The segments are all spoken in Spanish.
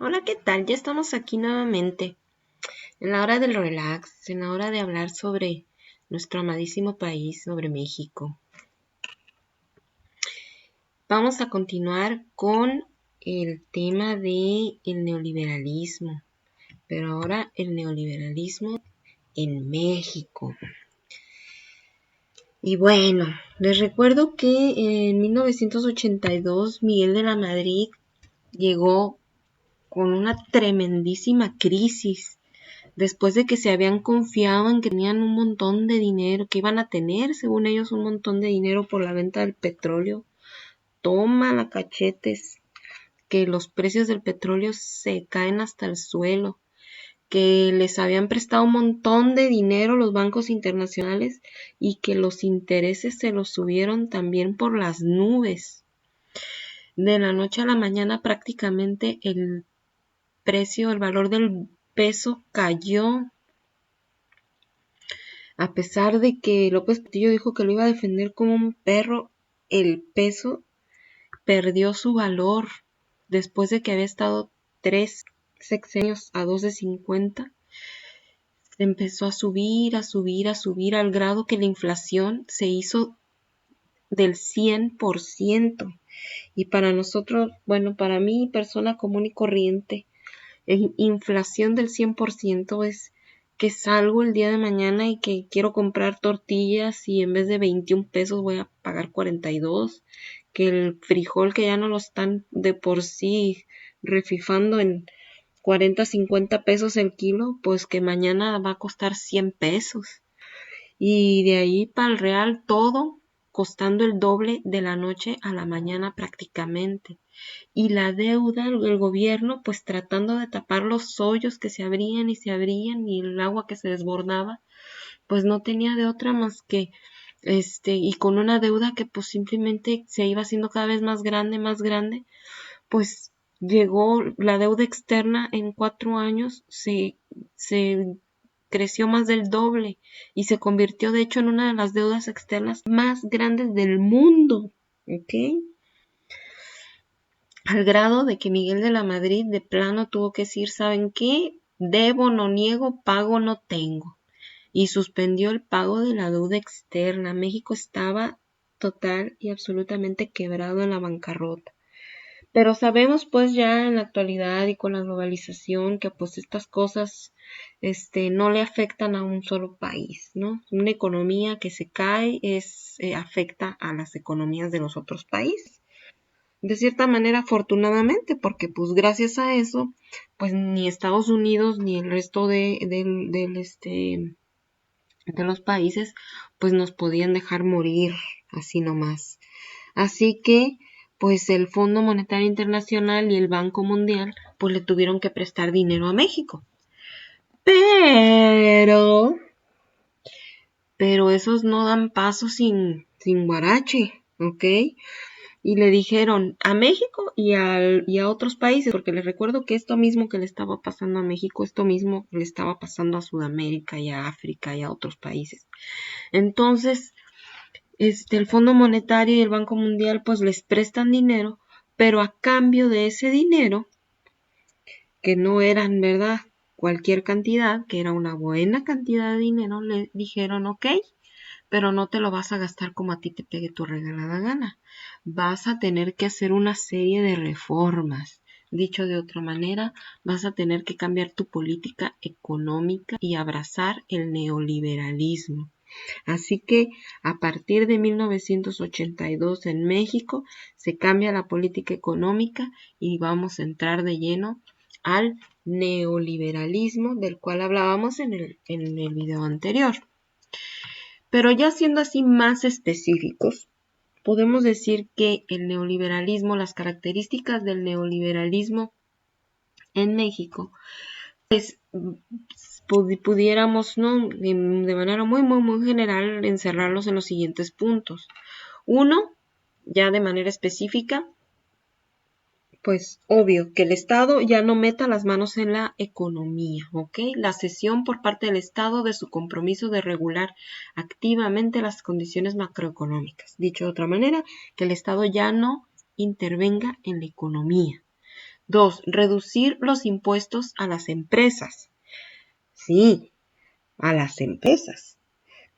Hola, ¿qué tal? Ya estamos aquí nuevamente, en la hora del relax, en la hora de hablar sobre nuestro amadísimo país, sobre México. Vamos a continuar con el tema de el neoliberalismo, pero ahora el neoliberalismo en México. Y bueno, les recuerdo que en 1982 Miguel de la Madrid llegó con una tremendísima crisis después de que se habían confiado en que tenían un montón de dinero, que iban a tener, según ellos, un montón de dinero por la venta del petróleo. Toma la cachetes, que los precios del petróleo se caen hasta el suelo, que les habían prestado un montón de dinero los bancos internacionales y que los intereses se los subieron también por las nubes. De la noche a la mañana prácticamente el precio, el valor del peso cayó, a pesar de que López Portillo dijo que lo iba a defender como un perro. El peso perdió su valor después de que había estado 3 sexenios a 2.50. Empezó a subir, a subir, a subir al grado que la inflación se hizo del 100%. Y para nosotros, bueno, para mí, persona común y corriente, inflación del 100% es que salgo el día de mañana y que quiero comprar tortillas y en vez de 21 pesos voy a pagar 42, que el frijol que ya no lo están de por sí refifando en 40, 50 pesos el kilo, pues que mañana va a costar 100 pesos. Y de ahí para el real todo costando el doble de la noche a la mañana prácticamente. Y la deuda del gobierno pues tratando de tapar los hoyos que se abrían y el agua que se desbordaba, pues no tenía de otra más que y con una deuda que pues simplemente se iba haciendo cada vez más grande, pues llegó la deuda externa en 4 años, se creció más del doble y se convirtió de hecho en una de las deudas externas más grandes del mundo, ¿ok? Al grado de que Miguel de la Madrid de plano tuvo que decir, ¿saben qué? Debo, no niego, pago, no tengo. Y suspendió el pago de la deuda externa. México estaba total y absolutamente quebrado en la bancarrota. Pero sabemos pues ya en la actualidad y con la globalización que pues estas cosas no le afectan a un solo país, ¿no? Una economía que se cae afecta a las economías de los otros países. De cierta manera, afortunadamente, porque pues gracias a eso, pues ni Estados Unidos ni el resto de los países, pues nos podían dejar morir así nomás. Así que, pues el Fondo Monetario Internacional y el Banco Mundial, pues le tuvieron que prestar dinero a México. Pero, pero esos no dan paso sin guarache, ¿ok? Y le dijeron a México y a otros países, porque les recuerdo que esto mismo que le estaba pasando a México, esto mismo le estaba pasando a Sudamérica y a África y a otros países. Entonces, el Fondo Monetario y el Banco Mundial pues les prestan dinero, pero a cambio de ese dinero, que no era en verdad cualquier cantidad, que era una buena cantidad de dinero, le dijeron, ok, pero no te lo vas a gastar como a ti te pegue tu regalada gana. Vas a tener que hacer una serie de reformas. Dicho de otra manera, vas a tener que cambiar tu política económica y abrazar el neoliberalismo. Así que a partir de 1982 en México se cambia la política económica y vamos a entrar de lleno al neoliberalismo del cual hablábamos en el video anterior. Pero ya siendo así más específicos, podemos decir que el neoliberalismo, las características del neoliberalismo en México, pues pudiéramos, ¿no? De manera muy general encerrarlos en los siguientes puntos. Uno, ya de manera específica, pues obvio que el Estado ya no meta las manos en la economía, ¿ok? La cesión por parte del Estado de su compromiso de regular activamente las condiciones macroeconómicas. Dicho de otra manera, que el Estado ya no intervenga en la economía. 2, reducir los impuestos a las empresas. Sí, a las empresas.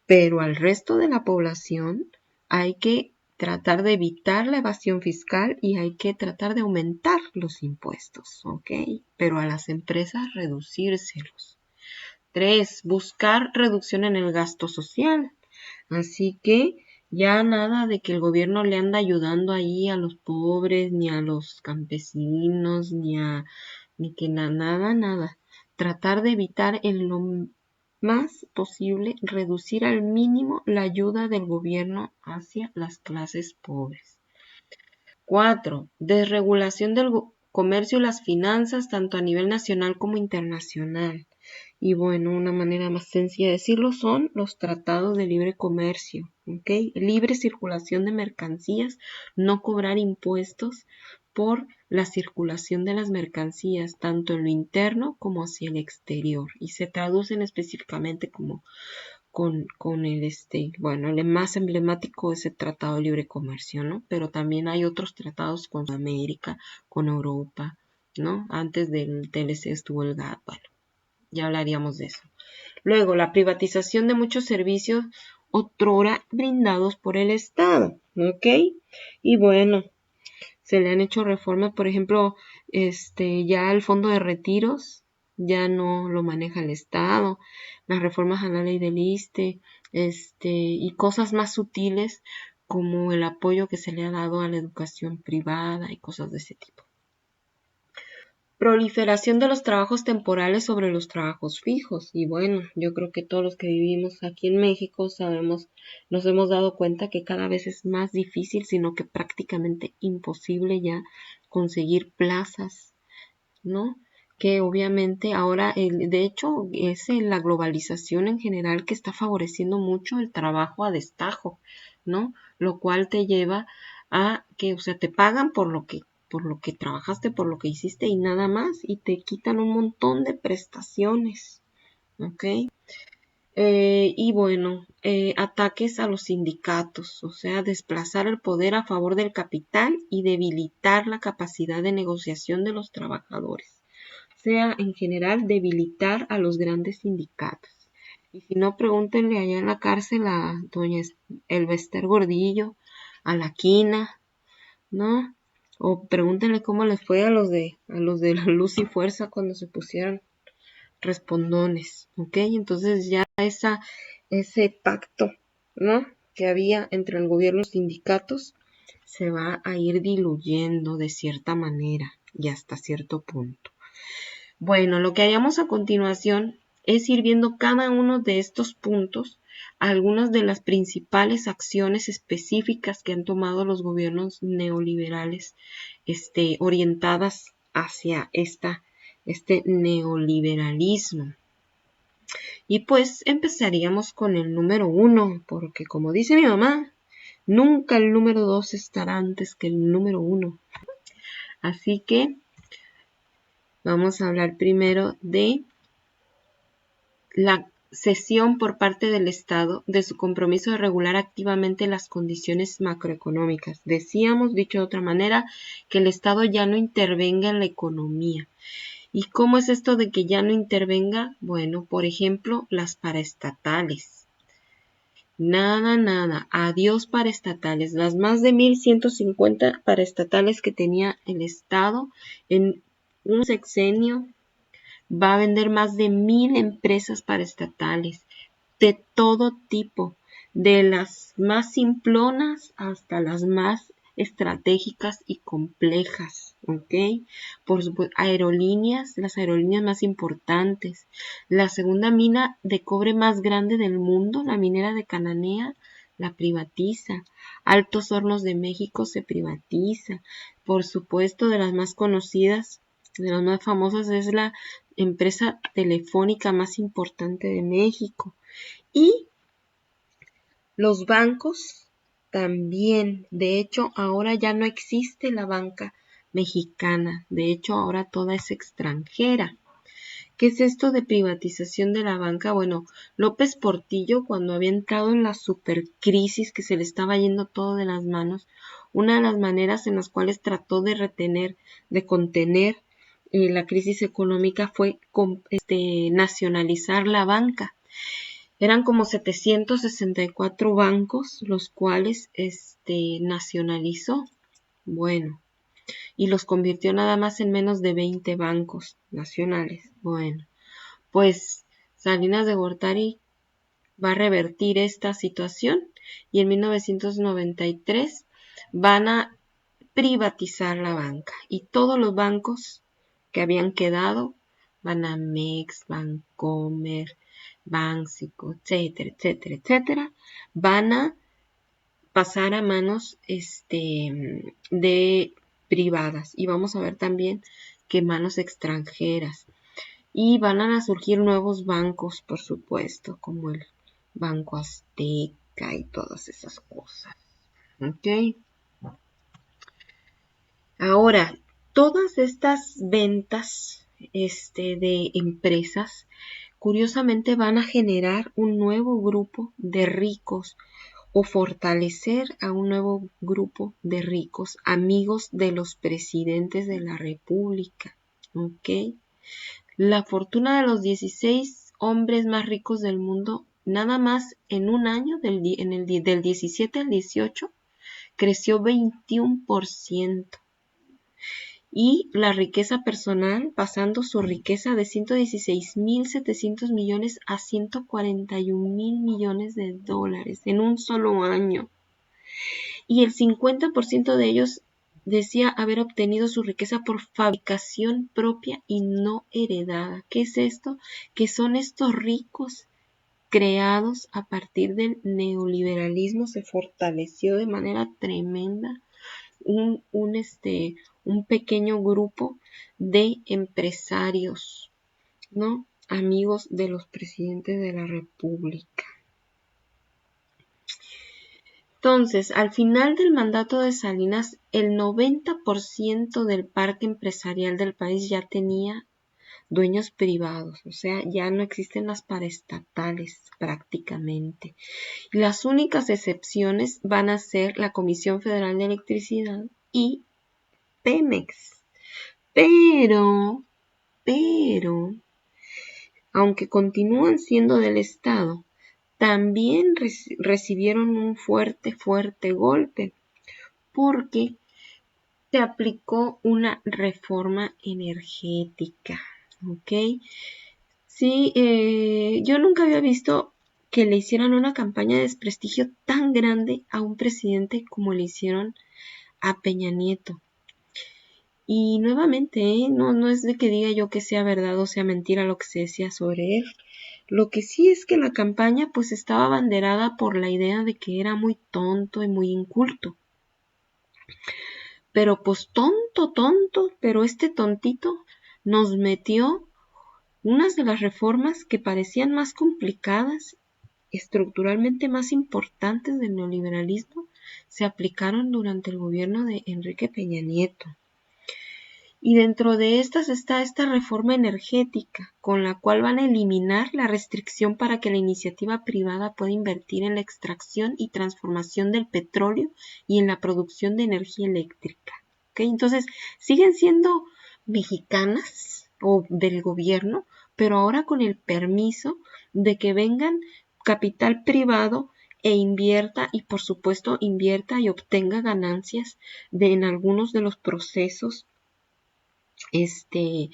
Pero al resto de la población hay que tratar de evitar la evasión fiscal y hay que tratar de aumentar los impuestos, ¿ok? Pero a las empresas reducírselos. 3, buscar reducción en el gasto social. Así que ya nada de que el gobierno le anda ayudando ahí a los pobres, ni a los campesinos, ni que nada. Tratar de evitar en lo más posible reducir al mínimo la ayuda del gobierno hacia las clases pobres. 4, desregulación del comercio y las finanzas tanto a nivel nacional como internacional. Y bueno, una manera más sencilla de decirlo son los tratados de libre comercio, ¿ok? Libre circulación de mercancías, no cobrar impuestos por la circulación de las mercancías, tanto en lo interno como hacia el exterior. Y se traducen específicamente como con el bueno, el más emblemático es el Tratado de Libre Comercio, ¿no? Pero también hay otros tratados con América, con Europa, ¿no? Antes del TLC estuvo el GATT, bueno, ya hablaríamos de eso. Luego, la privatización de muchos servicios otrora brindados por el Estado, ¿ok? Y bueno, se le han hecho reformas, por ejemplo, ya el fondo de retiros ya no lo maneja el Estado, las reformas a la ley del ISSSTE, y cosas más sutiles como el apoyo que se le ha dado a la educación privada y cosas de ese tipo. Proliferación de los trabajos temporales sobre los trabajos fijos. Y bueno, yo creo que todos los que vivimos aquí en México nos hemos dado cuenta que cada vez es más difícil, sino que prácticamente imposible ya conseguir plazas, ¿no? Que obviamente ahora, de hecho, es la globalización en general que está favoreciendo mucho el trabajo a destajo, ¿no? Lo cual te lleva a que, o sea, te pagan por lo que trabajaste, por lo que hiciste y nada más, y te quitan un montón de prestaciones, ¿ok? Y bueno, ataques a los sindicatos, o sea, desplazar el poder a favor del capital y debilitar la capacidad de negociación de los trabajadores. O sea, en general, debilitar a los grandes sindicatos. Y si no, pregúntenle allá en la cárcel a doña Elvester Gordillo, a la Quina, ¿no? O pregúntenle cómo les fue a los de la Luz y Fuerza cuando se pusieron respondones, ¿ok? Entonces ya ese pacto, ¿no? Que había entre el gobierno y los sindicatos se va a ir diluyendo de cierta manera y hasta cierto punto. Bueno, lo que haríamos a continuación es ir viendo cada uno de estos puntos, algunas de las principales acciones específicas que han tomado los gobiernos neoliberales, orientadas hacia este neoliberalismo. Y pues empezaríamos con el número 1, porque como dice mi mamá, nunca el número 2 estará antes que el número 1. Así que vamos a hablar primero de la cesión por parte del Estado de su compromiso de regular activamente las condiciones macroeconómicas. Decíamos, dicho de otra manera, que el Estado ya no intervenga en la economía. ¿Y cómo es esto de que ya no intervenga? Bueno, por ejemplo, las paraestatales. Nada, adiós paraestatales. Las más de 1,150 paraestatales que tenía el Estado en un sexenio va a vender más de 1,000 empresas paraestatales de todo tipo, de las más simplonas hasta las más estratégicas y complejas, ¿ok? Por supuesto, las aerolíneas más importantes. La segunda mina de cobre más grande del mundo, la minera de Cananea, la privatiza. Altos Hornos de México se privatiza. Por supuesto, de las más conocidas, de las más famosas, es la empresa telefónica más importante de México. Y los bancos también. De hecho, ahora ya no existe la banca mexicana. De hecho, ahora toda es extranjera. ¿Qué es esto de privatización de la banca? Bueno, López Portillo, cuando había entrado en la supercrisis que se le estaba yendo todo de las manos, una de las maneras en las cuales trató de contener la crisis económica fue nacionalizar la banca. Eran como 764 bancos los cuales nacionalizó. Bueno, y los convirtió nada más en menos de 20 bancos nacionales. Bueno, pues Salinas de Gortari va a revertir esta situación y en 1993 van a privatizar la banca y todos los bancos que habían quedado, Banamex, Bancomer, Banxico, etcétera, etcétera, etcétera, van a pasar a manos de privadas y vamos a ver también que manos extranjeras y van a surgir nuevos bancos, por supuesto, como el Banco Azteca y todas esas cosas. ¿Ok? Ahora, todas estas ventas de empresas, curiosamente van a generar un nuevo grupo de ricos o fortalecer a un nuevo grupo de ricos, amigos de los presidentes de la República. ¿Ok? La fortuna de los 16 hombres más ricos del mundo, nada más en un año, del 17 al 18, creció 21%. Y la riqueza personal, pasando su riqueza de 116.700 millones a 141.000 millones de dólares en un solo año. Y el 50% de ellos decía haber obtenido su riqueza por fabricación propia y no heredada. ¿Qué es esto? Que son estos ricos creados a partir del neoliberalismo, se fortaleció de manera tremenda un pequeño grupo de empresarios, ¿no? Amigos de los presidentes de la República. Entonces, al final del mandato de Salinas, el 90% del parque empresarial del país ya tenía dueños privados, o sea, ya no existen las paraestatales prácticamente. Las únicas excepciones van a ser la Comisión Federal de Electricidad y Pemex. Pero, aunque continúan siendo del Estado, también recibieron un fuerte golpe porque se aplicó una reforma energética, ¿ok? Sí, yo nunca había visto que le hicieran una campaña de desprestigio tan grande a un presidente como le hicieron a Peña Nieto. Y nuevamente, no es de que diga yo que sea verdad o sea mentira lo que se decía sobre él. Lo que sí es que la campaña pues estaba abanderada por la idea de que era muy tonto y muy inculto. Pero pues tonto, pero este tontito nos metió unas de las reformas que parecían más complicadas, estructuralmente más importantes del neoliberalismo, se aplicaron durante el gobierno de Enrique Peña Nieto. Y dentro de estas está esta reforma energética, con la cual van a eliminar la restricción para que la iniciativa privada pueda invertir en la extracción y transformación del petróleo y en la producción de energía eléctrica. ¿Okay? Entonces, siguen siendo mexicanas o del gobierno, pero ahora con el permiso de que vengan capital privado e invierta y por supuesto invierta y obtenga ganancias en algunos de los procesos de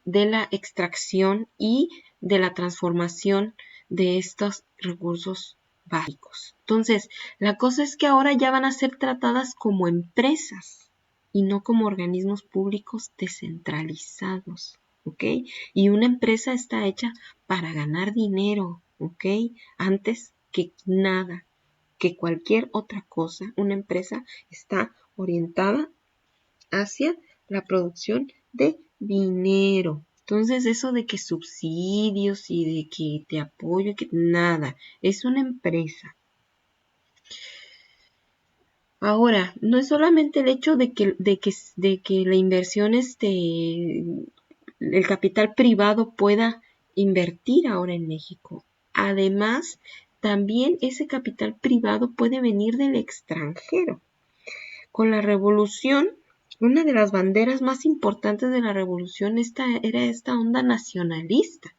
la extracción y de la transformación de estos recursos básicos. Entonces, la cosa es que ahora ya van a ser tratadas como empresas y no como organismos públicos descentralizados, ¿ok? Y una empresa está hecha para ganar dinero, ¿ok? Antes que nada, que cualquier otra cosa, una empresa está orientada hacia la producción de dinero. Entonces, eso de que subsidios y de que te apoyo, que nada, es una empresa. Ahora, no es solamente el hecho de que la inversión el capital privado pueda invertir ahora en México. Además, también ese capital privado puede venir del extranjero. Con la revolución, una de las banderas más importantes de la revolución era esta onda nacionalista.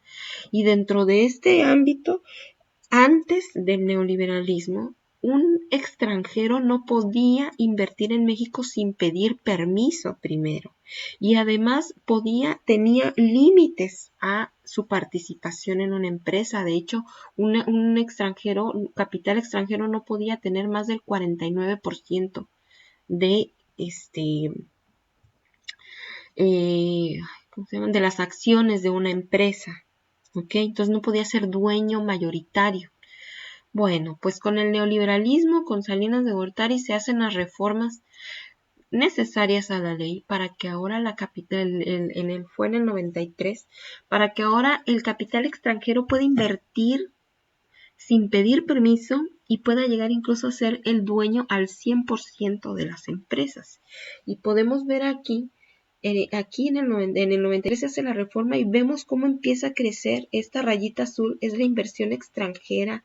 Y dentro de este ámbito, antes del neoliberalismo, un extranjero no podía invertir en México sin pedir permiso primero. Y además tenía límites a su participación en una empresa. De hecho, un capital extranjero no podía tener más del 49% de ¿cómo se llaman? De las acciones de una empresa. ¿Ok? Entonces no podía ser dueño mayoritario. Bueno, pues con el neoliberalismo, con Salinas de Gortari, se hacen las reformas necesarias a la ley para que ahora la capital, fue en el 93, para que ahora el capital extranjero pueda invertir sin pedir permiso y pueda llegar incluso a ser el dueño al 100% de las empresas. Y podemos ver aquí en el 93 se hace la reforma y vemos cómo empieza a crecer esta rayita azul, es la inversión extranjera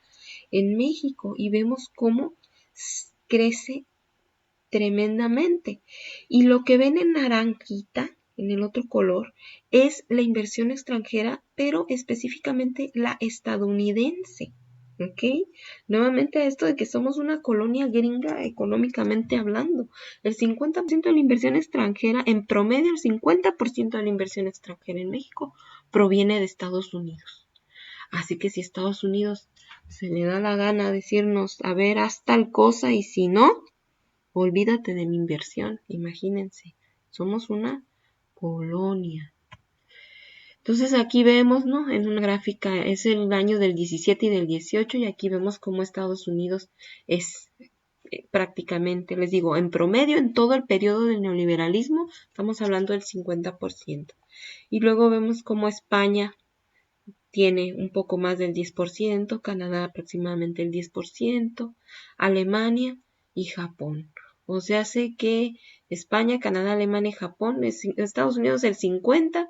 en México y vemos cómo crece tremendamente. Y lo que ven en naranjita, en el otro color, es la inversión extranjera, pero específicamente la estadounidense. ¿Ok? Nuevamente esto de que somos una colonia gringa económicamente hablando. El 50% de la inversión extranjera, en promedio el 50% de la inversión extranjera en México proviene de Estados Unidos. Así que si Estados Unidos se le da la gana decirnos, a ver, haz tal cosa y si no, olvídate de mi inversión. Imagínense, somos una colonia. Entonces aquí vemos, ¿no? En una gráfica es el año del 17 y del 18 y aquí vemos cómo Estados Unidos es prácticamente, les digo, en promedio en todo el periodo del neoliberalismo estamos hablando del 50%. Y luego vemos cómo España tiene un poco más del 10%, Canadá aproximadamente el 10%, Alemania y Japón. O sea, hace que España, Canadá, Alemania y Japón, Estados Unidos el 50%,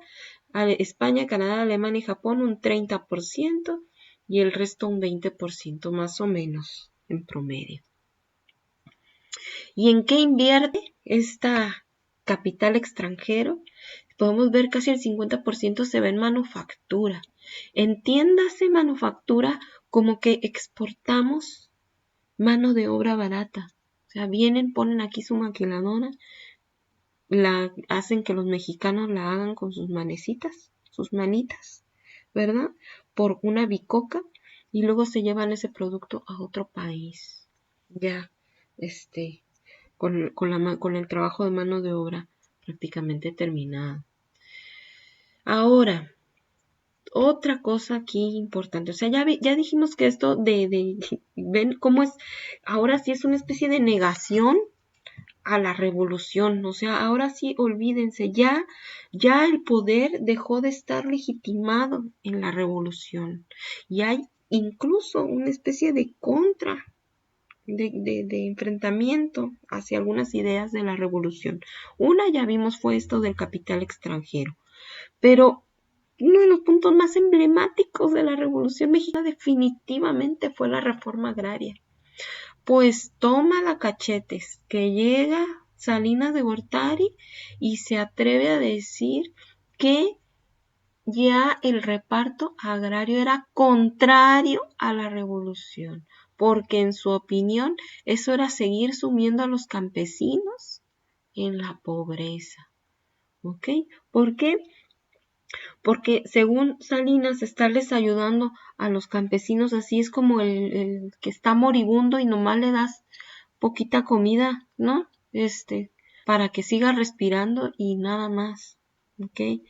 España, Canadá, Alemania y Japón un 30% y el resto un 20% más o menos en promedio. ¿Y en qué invierte esta capital extranjero? Podemos ver casi el 50% se ve en manufactura. Entiéndase manufactura como que exportamos mano de obra barata. O sea, vienen, ponen aquí su maquiladora, hacen que los mexicanos la hagan con sus manecitas, sus manitas, ¿verdad? Por una bicoca y luego se llevan ese producto a otro país. Ya, con el trabajo de mano de obra prácticamente terminado. Ahora, otra cosa aquí importante, o sea, ya dijimos que esto ven cómo es, ahora sí es una especie de negación a la revolución, o sea, ahora sí olvídense, ya el poder dejó de estar legitimado en la revolución y hay incluso una especie de de enfrentamiento hacia algunas ideas de la revolución. Una ya vimos fue esto del capital extranjero, pero uno de los puntos más emblemáticos de la Revolución Mexicana definitivamente fue la reforma agraria. Pues toma la cachetes, que llega Salinas de Gortari y se atreve a decir que ya el reparto agrario era contrario a la revolución, porque en su opinión eso era seguir sumiendo a los campesinos en la pobreza. ¿Ok? ¿Por qué? Porque según Salinas, estarles ayudando a los campesinos así es como el que está moribundo y nomás le das poquita comida, ¿no? Para que siga respirando y nada más, ¿ok?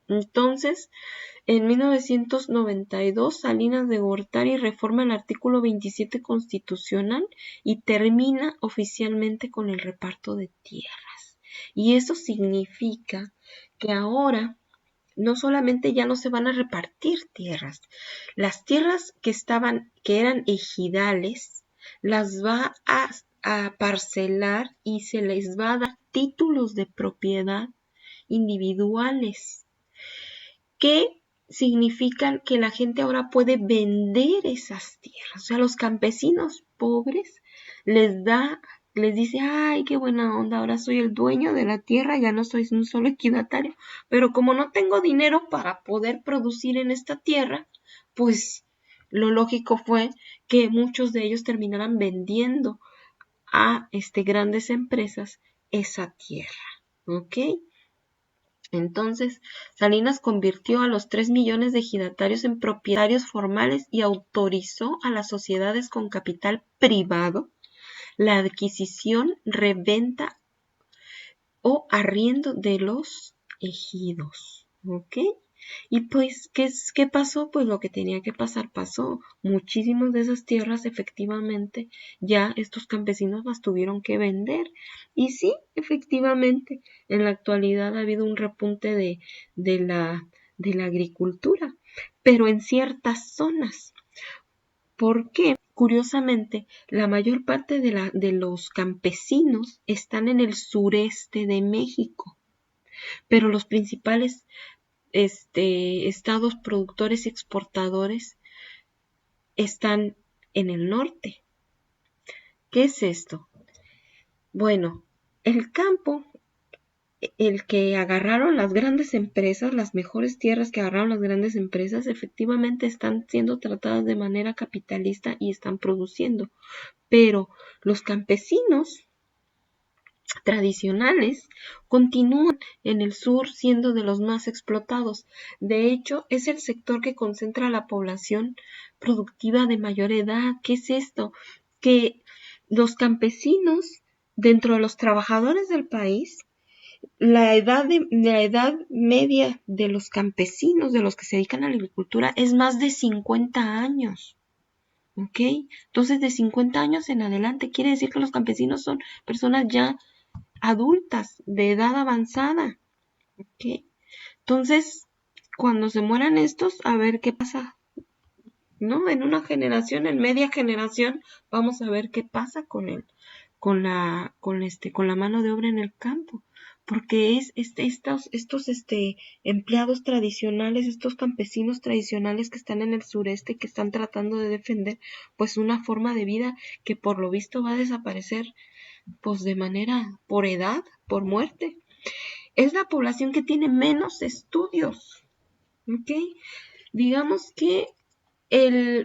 Entonces, en 1992, Salinas de Gortari reforma el artículo 27 constitucional y termina oficialmente con el reparto de tierras. Y eso significa que ahora no solamente ya no se van a repartir tierras, las tierras que eran ejidales, las va a parcelar y se les va a dar títulos de propiedad individuales. que significan que la gente ahora puede vender esas tierras. O sea, los campesinos pobres les dice, ay, qué buena onda, ahora soy el dueño de la tierra, ya no soy un solo equidatario, pero como no tengo dinero para poder producir en esta tierra, pues lo lógico fue que muchos de ellos terminaran vendiendo a grandes empresas esa tierra, ¿ok? Entonces, Salinas convirtió a los 3 millones de ejidatarios en propietarios formales y autorizó a las sociedades con capital privado la adquisición, reventa o arriendo de los ejidos, ¿ok? Y pues, ¿qué pasó? Pues lo que tenía que pasar pasó. Muchísimas de esas tierras efectivamente ya estos campesinos las tuvieron que vender. Y sí, efectivamente, en la actualidad ha habido un repunte de la agricultura, pero en ciertas zonas. ¿Por qué? Curiosamente, la mayor parte de los campesinos están en el sureste de México, pero los principales estados productores y exportadores están en el norte. ¿Qué es esto? Bueno, el campo, el que agarraron las grandes empresas, las mejores tierras que agarraron las grandes empresas, efectivamente están siendo tratadas de manera capitalista y están produciendo. Pero los campesinos tradicionales continúan en el sur siendo de los más explotados. De hecho, es el sector que concentra la población productiva de mayor edad. ¿Qué es esto? Que los campesinos, dentro de los trabajadores del país, la edad media de los campesinos, de los que se dedican a la agricultura, es más de 50 años. ¿Ok? Entonces, de 50 años en adelante, quiere decir que los campesinos son personas ya adultas, de edad avanzada. ¿Ok? Entonces, cuando se mueran estos, a ver qué pasa, ¿no? En una generación, en media generación, vamos a ver qué pasa con la mano de obra en el campo. Porque es estos empleados tradicionales, estos campesinos tradicionales que están en el sureste, que están tratando de defender pues una forma de vida que por lo visto va a desaparecer pues de manera por edad, por muerte. Es la población que tiene menos estudios, ¿ok? Digamos que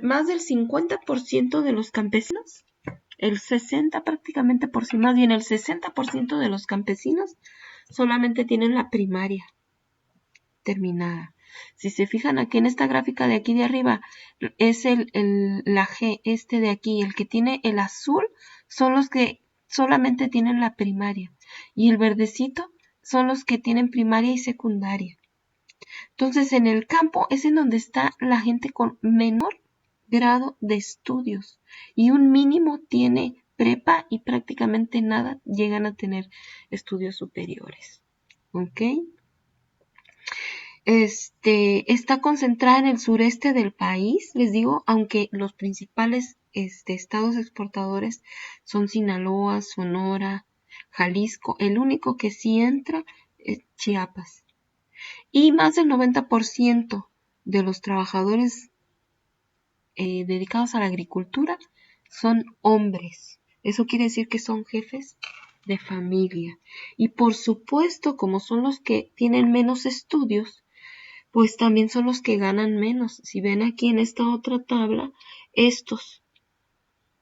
más del 50% de los campesinos, el 60 prácticamente por sí, más bien el 60% de los campesinos solamente tienen la primaria terminada. Si se fijan aquí en esta gráfica de aquí de arriba, es la G, de aquí, el que tiene el azul son los que solamente tienen la primaria y el verdecito son los que tienen primaria y secundaria. Entonces, en el campo es en donde está la gente con menor grado de estudios y un mínimo tiene prepa y prácticamente nada llegan a tener estudios superiores. ¿Ok? Está concentrada en el sureste del país, les digo, aunque los principales estados exportadores son Sinaloa, Sonora, Jalisco. El único que sí entra es Chiapas. Y más del 90% de los trabajadores dedicados a la agricultura son hombres. Eso quiere decir que son jefes de familia. Y por supuesto, como son los que tienen menos estudios, pues también son los que ganan menos. Si ven aquí en esta otra tabla, estos,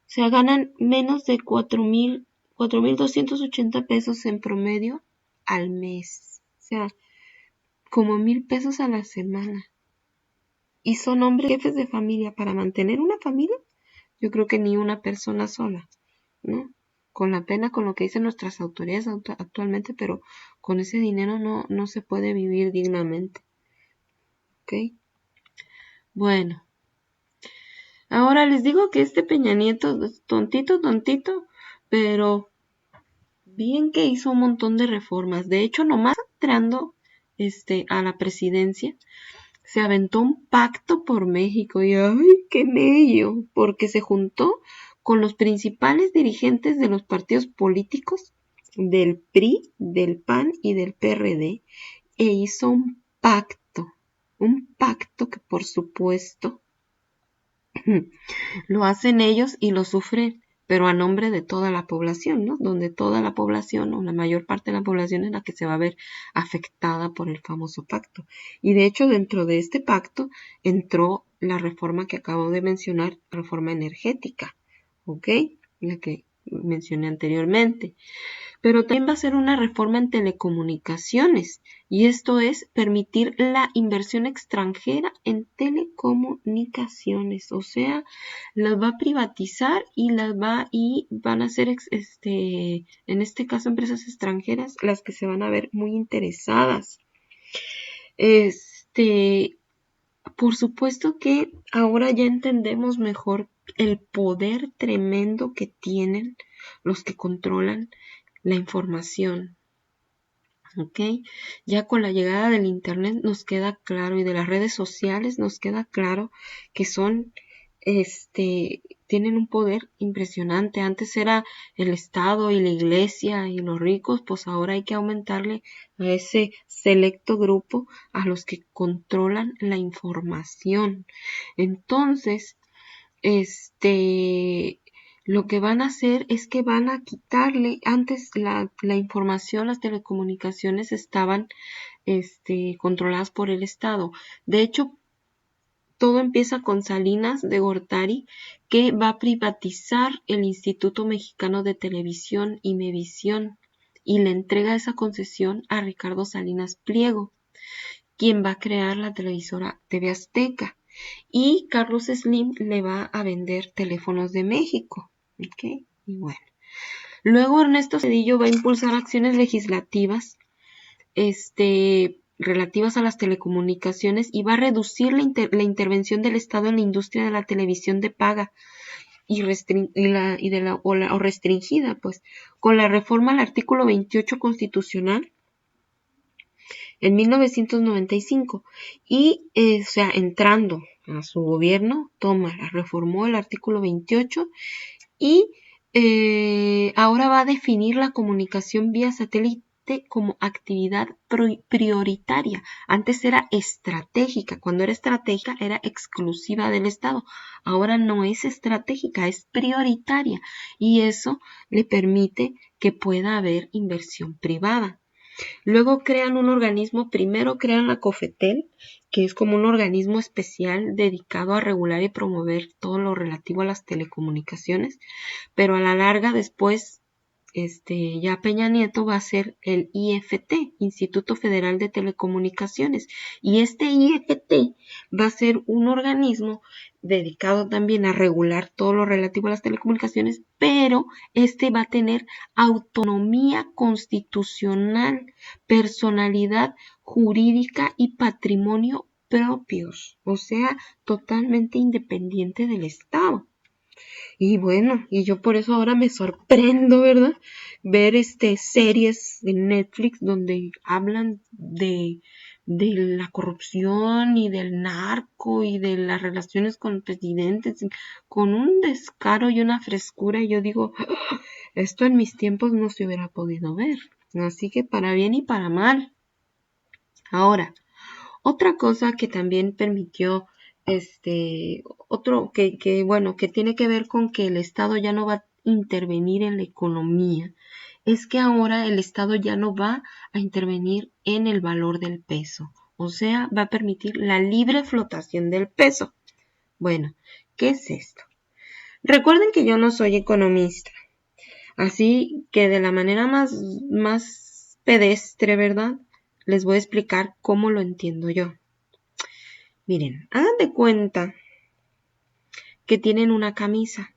o sea, ganan menos de 4,280 pesos en promedio al mes. O sea, como 1,000 pesos a la semana. Y son hombres jefes de familia. Para mantener una familia, yo creo que ni una persona sola, ¿no? Con la pena, con lo que dicen nuestras autoridades actualmente, pero con ese dinero no se puede vivir dignamente. ¿Ok? Bueno. Ahora les digo que Peña Nieto es tontito, pero bien que hizo un montón de reformas. De hecho, nomás entrando a la presidencia, se aventó un pacto por México y ¡ay, qué mello! Porque se juntó con los principales dirigentes de los partidos políticos del PRI, del PAN y del PRD e hizo un pacto. Un pacto que por supuesto lo hacen ellos y lo sufren, pero a nombre de toda la población, ¿no? Donde toda la población o la mayor parte de la población es la que se va a ver afectada por el famoso pacto. Y de hecho dentro de este pacto entró la reforma que acabo de mencionar, reforma energética, ¿ok? La que mencioné anteriormente. Pero también va a ser una reforma en telecomunicaciones, y esto es permitir la inversión extranjera en telecomunicaciones, o sea, las va a privatizar y van a ser en este caso empresas extranjeras las que se van a ver muy interesadas. Por supuesto que ahora ya entendemos mejor el poder tremendo que tienen los que controlan la información, ¿ok? Ya con la llegada del Internet nos queda claro y de las redes sociales nos queda claro que tienen un poder impresionante. Antes era el Estado y la Iglesia y los ricos, pues ahora hay que aumentarle a ese selecto grupo a los que controlan la información. Entonces, lo que van a hacer es que van a quitarle, antes la información, las telecomunicaciones estaban controladas por el Estado. De hecho, todo empieza con Salinas de Gortari, que va a privatizar el Instituto Mexicano de Televisión y Imevisión y le entrega esa concesión a Ricardo Salinas Pliego, quien va a crear la televisora TV Azteca. Y Carlos Slim le va a vender Teléfonos de México. ¿Ok? Y bueno. Luego Ernesto Zedillo va a impulsar acciones legislativas relativas a las telecomunicaciones y va a reducir la intervención del Estado en la industria de la televisión de paga o restringida, pues, con la reforma al artículo 28 constitucional en 1995 y, o sea, entrando a su gobierno, reformó el artículo 28 y ahora va a definir la comunicación vía satélite como actividad prioritaria. Antes era estratégica. Cuando era estratégica era exclusiva del Estado. Ahora no es estratégica, es prioritaria. Y eso le permite que pueda haber inversión privada. Luego crean un organismo, primero crean la COFETEL, que es como un organismo especial dedicado a regular y promover todo lo relativo a las telecomunicaciones, pero a la larga después ya Peña Nieto va a ser el IFT, Instituto Federal de Telecomunicaciones, y este IFT va a ser un organismo dedicado también a regular todo lo relativo a las telecomunicaciones, pero va a tener autonomía constitucional, personalidad jurídica y patrimonio propios, o sea, totalmente independiente del Estado. Y bueno, y yo por eso ahora me sorprendo, ¿verdad? Ver series en Netflix donde hablan de la corrupción y del narco y de las relaciones con presidentes, con un descaro y una frescura. Y yo digo, esto en mis tiempos no se hubiera podido ver. Así que para bien y para mal. Ahora, otra cosa que también permitió otro que tiene que ver con que el Estado ya no va a intervenir en la economía, es que ahora el Estado ya no va a intervenir en el valor del peso, o sea, va a permitir la libre flotación del peso. Bueno, ¿qué es esto? Recuerden que yo no soy economista, así que de la manera más pedestre, ¿verdad? Les voy a explicar cómo lo entiendo yo. Miren, hagan de cuenta que tienen una camisa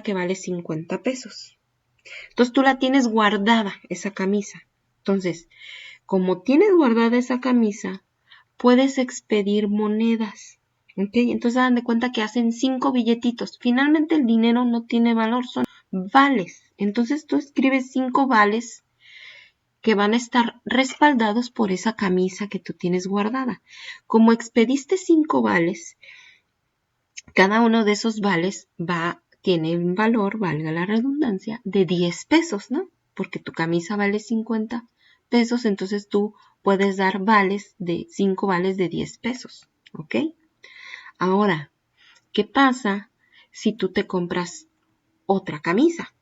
que vale 50 pesos. Entonces tú la tienes guardada, esa camisa. Entonces, como tienes guardada esa camisa, puedes expedir monedas. ¿Ok? Entonces hagan de cuenta que hacen 5 billetitos. Finalmente el dinero no tiene valor, son vales. Entonces tú escribes 5 vales que van a estar respaldados por esa camisa que tú tienes guardada. Como expediste 5 vales, cada uno de esos vales tiene un valor, valga la redundancia, de 10 pesos, ¿no? Porque tu camisa vale 50, pesos, entonces tú puedes dar vales de 5 vales de 10 pesos, ¿ok? Ahora, ¿qué pasa si tú te compras otra camisa?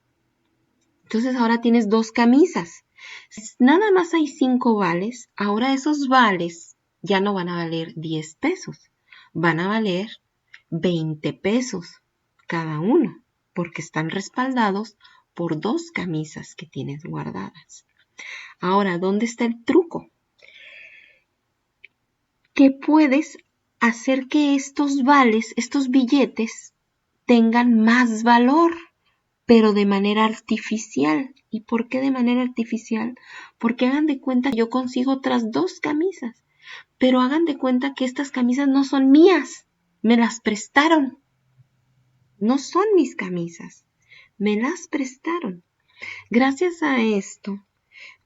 Entonces ahora tienes 2 camisas. Si nada más hay 5 vales, ahora esos vales ya no van a valer 10 pesos, van a valer 20 pesos cada uno, porque están respaldados por 2 camisas que tienes guardadas. Ahora, ¿dónde está el truco? Que puedes hacer que estos vales, estos billetes, tengan más valor, pero de manera artificial. ¿Y por qué de manera artificial? Porque hagan de cuenta que yo consigo otras 2 camisas, pero hagan de cuenta que estas camisas no son mías, me las prestaron. No son mis camisas, me las prestaron. Gracias a esto,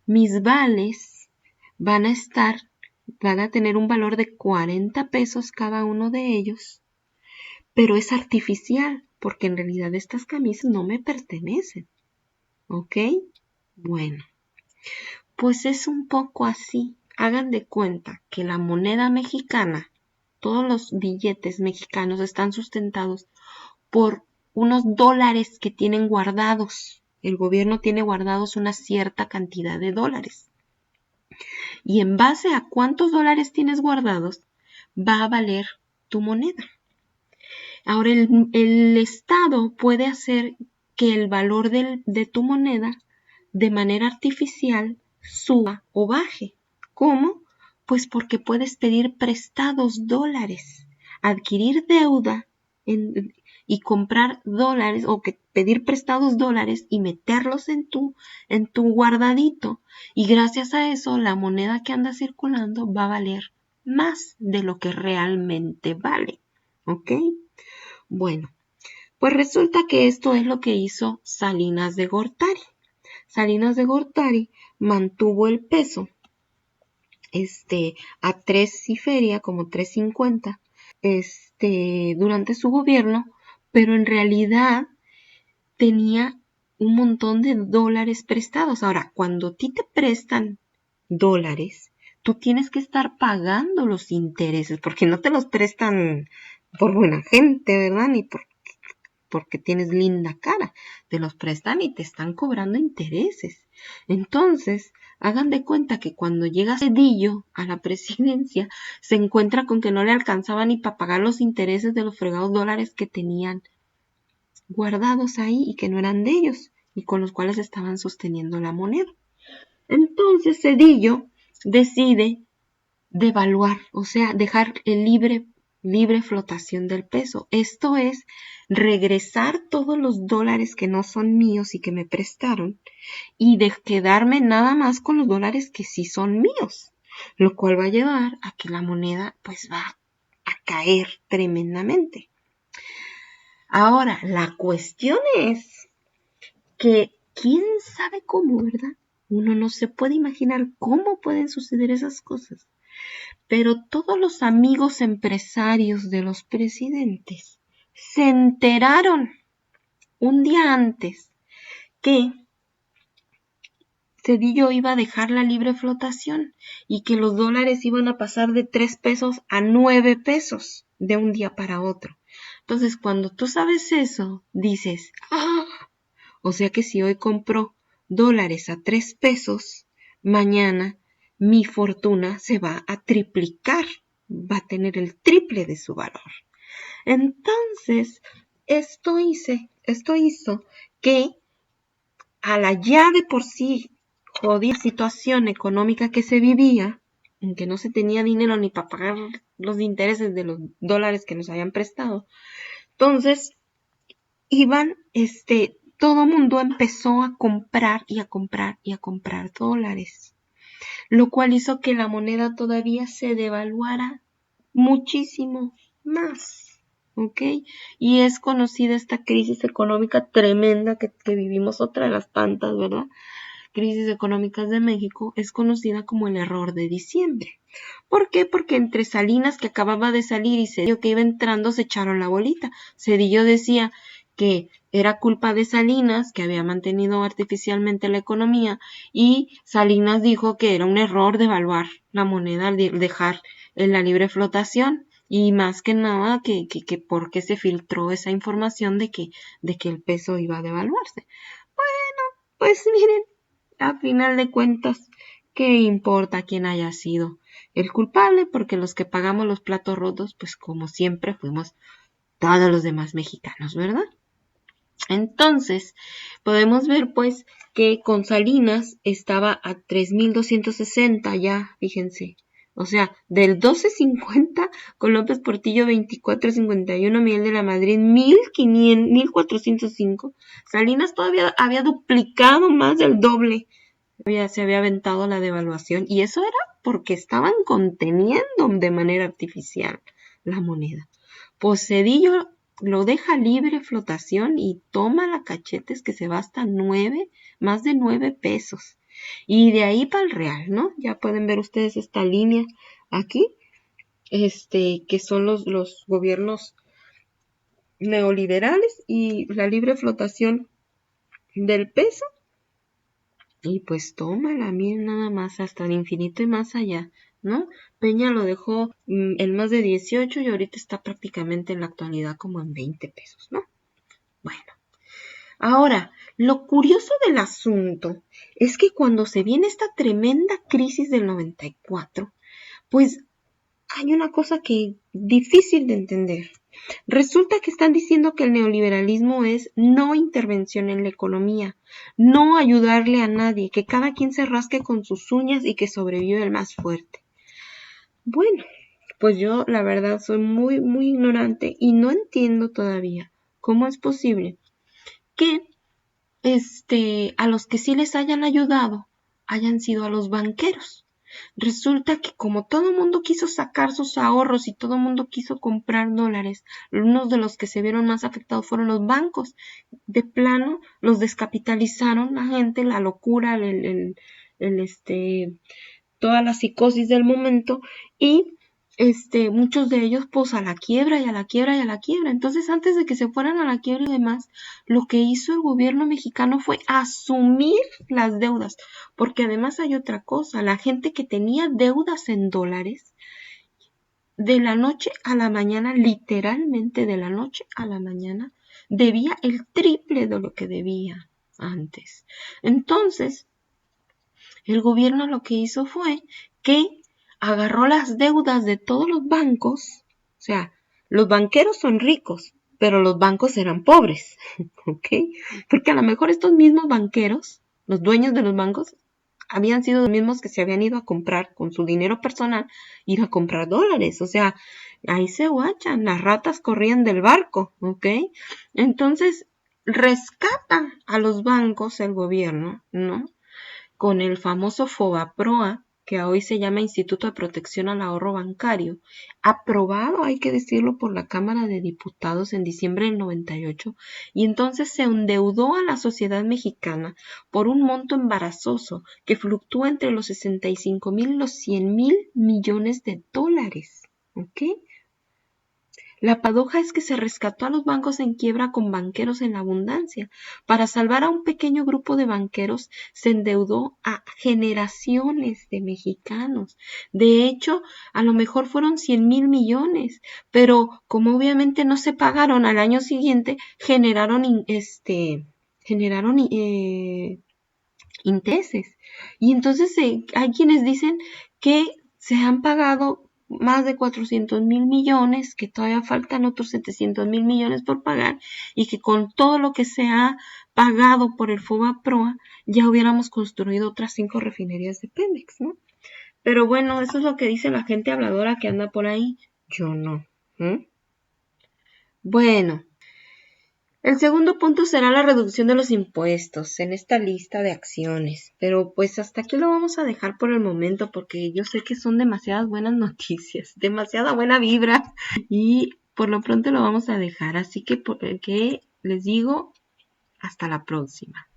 mis vales van a tener un valor de 40 pesos cada uno de ellos, pero es artificial, porque en realidad estas camisas no me pertenecen. ¿Ok? Bueno, pues es un poco así. Hagan de cuenta que la moneda mexicana, todos los billetes mexicanos están sustentados por unos dólares que tienen guardados. El gobierno tiene guardados una cierta cantidad de dólares. Y en base a cuántos dólares tienes guardados, va a valer tu moneda. Ahora, el Estado puede hacer que el valor de tu moneda de manera artificial suba o baje. ¿Cómo? Pues porque puedes pedir prestados dólares, adquirir deuda y comprar dólares o que pedir prestados dólares y meterlos en tu guardadito. Y gracias a eso la moneda que anda circulando va a valer más de lo que realmente vale. ¿Ok? Bueno, pues resulta que esto es lo que hizo Salinas de Gortari. Salinas de Gortari mantuvo el peso a 3 y feria, como 3.50, durante su gobierno, pero en realidad tenía un montón de dólares prestados. Ahora, cuando a ti te prestan dólares, tú tienes que estar pagando los intereses, porque no te los prestan por buena gente, ¿verdad? Ni porque tienes linda cara, te los prestan y te están cobrando intereses. Entonces, hagan de cuenta que cuando llega Cedillo a la presidencia, se encuentra con que no le alcanzaba ni para pagar los intereses de los fregados dólares que tenían guardados ahí y que no eran de ellos y con los cuales estaban sosteniendo la moneda. Entonces Cedillo decide devaluar, o sea, dejar el libre flotación del peso. Esto es regresar todos los dólares que no son míos y que me prestaron y de quedarme nada más con los dólares que sí son míos, lo cual va a llevar a que la moneda pues va a caer tremendamente. Ahora, la cuestión es que quién sabe cómo, ¿verdad? Uno no se puede imaginar cómo pueden suceder esas cosas. Pero todos los amigos empresarios de los presidentes se enteraron un día antes que Cedillo iba a dejar la libre flotación y que los dólares iban a pasar de 3 pesos a 9 pesos de un día para otro. Entonces, cuando tú sabes eso, dices, ¡ah! O sea que si hoy compro dólares a 3 pesos, mañana mi fortuna se va a triplicar, va a tener el triple de su valor. Entonces, esto hizo que a la ya de por sí jodida situación económica que se vivía, en que no se tenía dinero ni para pagar los intereses de los dólares que nos habían prestado, entonces todo mundo empezó a comprar y a comprar y a comprar dólares, lo cual hizo que la moneda todavía se devaluara muchísimo más, ¿ok? Y es conocida esta crisis económica tremenda que vivimos, otra de las tantas, ¿verdad? Crisis económicas de México, es conocida como el error de diciembre. ¿Por qué? Porque entre Salinas, que acababa de salir, y Cedillo, que iba entrando, se echaron la bolita. Cedillo decía que era culpa de Salinas, que había mantenido artificialmente la economía, y Salinas dijo que era un error devaluar la moneda al dejar en la libre flotación, y más que nada que porque se filtró esa información de que el peso iba a devaluarse. Pues miren, a final de cuentas, ¿qué importa quién haya sido el culpable? Porque los que pagamos los platos rotos, pues como siempre fuimos todos los demás mexicanos, ¿verdad? Entonces, podemos ver pues que con Salinas estaba a 3,260 ya, fíjense. O sea, del 12.50 con López Portillo 24.51, Miguel de la Madrid 1,405. Salinas todavía había duplicado más del doble. Se había aventado la devaluación y eso era porque estaban conteniendo de manera artificial la moneda. Pues Cedillo lo deja libre flotación y toma la cachetes que se va hasta más de 9 pesos. Y de ahí para el real, ¿no? Ya pueden ver ustedes esta línea aquí, que son los gobiernos neoliberales y la libre flotación del peso. Y pues tómala, miren nada más, hasta el infinito y más allá, ¿no? Peña lo dejó en más de 18 y ahorita está prácticamente en la actualidad como en 20 pesos, ¿no? Bueno, ahora, lo curioso del asunto es que cuando se viene esta tremenda crisis del 94, pues hay una cosa que difícil de entender. Resulta que están diciendo que el neoliberalismo es no intervención en la economía, no ayudarle a nadie, que cada quien se rasque con sus uñas y que sobrevive el más fuerte. Bueno, pues yo la verdad soy muy, muy ignorante y no entiendo todavía cómo es posible que a los que sí les hayan ayudado hayan sido a los banqueros. Resulta que como todo el mundo quiso sacar sus ahorros y todo el mundo quiso comprar dólares, unos de los que se vieron más afectados fueron los bancos. De plano, los descapitalizaron la gente, la locura, toda la psicosis del momento y muchos de ellos pues a la quiebra y a la quiebra y a la quiebra. Entonces antes de que se fueran a la quiebra y demás, lo que hizo el gobierno mexicano fue asumir las deudas, porque además hay otra cosa, la gente que tenía deudas en dólares, de la noche a la mañana, literalmente de la noche a la mañana, debía el triple de lo que debía antes. Entonces, el gobierno lo que hizo fue que agarró las deudas de todos los bancos, o sea, los banqueros son ricos, pero los bancos eran pobres, ¿ok? Porque a lo mejor estos mismos banqueros, los dueños de los bancos, habían sido los mismos que se habían ido a comprar con su dinero personal, ir a comprar dólares, o sea, ahí se guachan, las ratas corrían del barco, ¿ok? Entonces, rescata a los bancos el gobierno, ¿no? Con el famoso FOBAPROA, que hoy se llama Instituto de Protección al Ahorro Bancario, aprobado, hay que decirlo, por la Cámara de Diputados en diciembre del 98, y entonces se endeudó a la sociedad mexicana por un monto embarazoso que fluctúa entre los 65,000 y los 100,000 millones de dólares. ¿Ok? La paradoja es que se rescató a los bancos en quiebra con banqueros en abundancia. Para salvar a un pequeño grupo de banqueros se endeudó a generaciones de mexicanos. De hecho, a lo mejor fueron 100,000 millones, pero como obviamente no se pagaron al año siguiente, generaron intereses. Y entonces hay quienes dicen que se han pagado más de 400,000 millones, que todavía faltan otros 700,000 millones por pagar, y que con todo lo que se ha pagado por el FOBAPROA, ya hubiéramos construido otras 5 refinerías de Pemex, ¿no? Pero bueno, eso es lo que dice la gente habladora que anda por ahí. Yo no. Bueno, el segundo punto será la reducción de los impuestos en esta lista de acciones, pero pues hasta aquí lo vamos a dejar por el momento porque yo sé que son demasiadas buenas noticias, demasiada buena vibra y por lo pronto lo vamos a dejar, así que les digo hasta la próxima.